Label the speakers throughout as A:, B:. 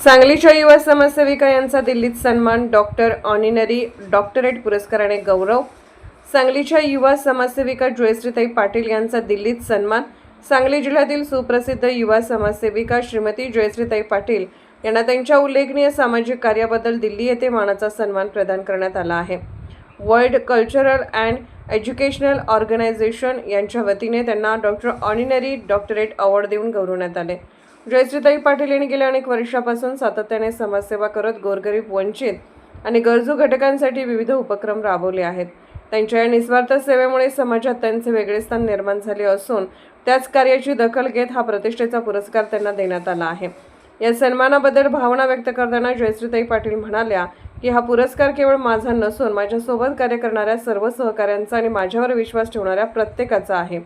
A: सांगलीच्या युवा समाजसेविका यांचा दिल्लीत सन्मान, ऑनररी डॉक्टरेट पुरस्काराने गौरव। सांगलीच्या युवा समाजसेविका जयश्रीताई पाटील यांचा दिल्लीत सन्मान। सांगली जिल्ह्यातील सुप्रसिद्ध युवा समाजसेविका श्रीमती जयश्रीताई पाटील यांना त्यांच्या उल्लेखनीय सामाजिक कार्याबद्दल दिल्ली येथे मानाचा सन्मान प्रदान करण्यात आला आहे। World cultural and educational organisation यांच्या वतीने त्यांना ऑनररी डॉक्टरेट अवॉर्ड देऊन गौरवण्यात आले। जयश्रीताई पाटील यांनी गेल्या अनेक वर्षापासून सातत्याने समाजसेवा करत गोरगरीब, वंचित आणि गरजू घटकांसाठी विविध उपक्रम राबवले आहेत। त्यांच्या या निस्वार्थ सेवेमुळे समाजात त्यांचे वेगळे स्थान निर्माण झाले असून त्याच कार्याची दखल घेत हा प्रतिष्ठेचा पुरस्कार त्यांना देण्यात आला आहे। या सन्मानाबद्दल भावना व्यक्त करताना जयश्रीताई पाटील म्हणाल्या की हा पुरस्कार केवळ माझा नसून माझ्यासोबत कार्य करणाऱ्या सर्व सहकाऱ्यांचा आणि माझ्यावर विश्वास ठेवणाऱ्या प्रत्येकाचा आहे।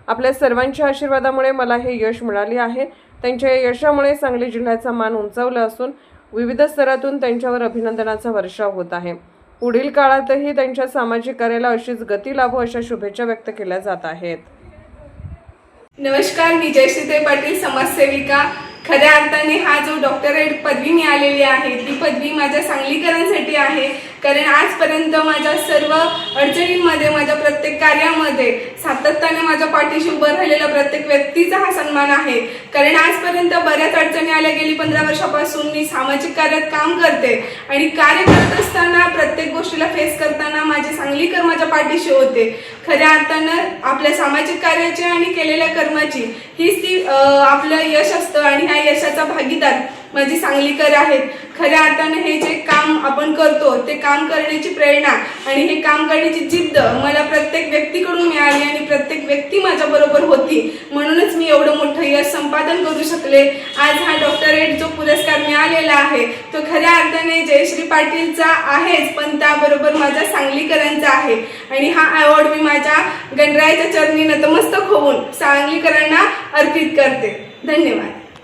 A: आपल्या सर्वांच्या आशीर्वादामुळे मला हे यश मिळाले आहे। त्यांच्या यशामुळे सांगली जिल्ह्याचा मान उंचावला असून विविध स्तरातून त्यांच्यावर अभिनंदनाचा वर्षाव होत आहे। पुढील काळातही त्यांच्या सामाजिक कार्याला अशीच गती लाभो अशा शुभेच्छा व्यक्त केल्या जात आहेत।
B: नमस्कार, मी जयश्रीताई पाटील, समाजसेविका। खऱ्या अर्थाने हा जो डॉक्टरेट पदवी मिळालेली आहे ती पदवी माझ्या सांगलीकरांसाठी आहे, कारण आजपर्यंत माझ्या सर्व अडचणींमध्ये, माझ्या प्रत्येक कार्यामध्ये सातत्याने माझ्या पाठीशी उभं राहिलेला प्रत्येक व्यक्तीचा हा सन्मान आहे। कारण आजपर्यंत बऱ्याच अडचणी आल्या, गेली 15 वर्षापासून मी सामाजिक कार्यात काम करते आणि कार्य करत असताना प्रत्येक गोष्टीला फेस करताना माझे सांगलीकर माझ्या पाठीशी होते। खऱ्या अर्थानं आपल्या सामाजिक कार्याची आणि केलेल्या कर्माची हीच ती आपलं यश असतं आणि ह्या यशाचा भागीदार माझी सांगलीकर आहेत। खऱ्या अर्थानं हे जे काम आपण करतो ते काम करण्याची प्रेरणा आणि हे काम करण्याची जिद्द मला प्रत्येक व्यक्तीकडून मिळाली आणि प्रत्येक व्यक्ती माझ्याबरोबर होती, म्हणूनच मी एवढं मोठं यश संपादन करू शकले। आज हा डॉक्टरेट जो पुरस्कार मिळालेला आहे तो खऱ्या अर्थाने जयश्री पाटीलचा आहेच, पण त्याबरोबर माझ्या सांगलीकरांचा आहे आणि हा अवॉर्ड मी माझ्या गणरायाच्या चरणी नतमस्तक होऊन सांगलीकरांना अर्पित करते। धन्यवाद।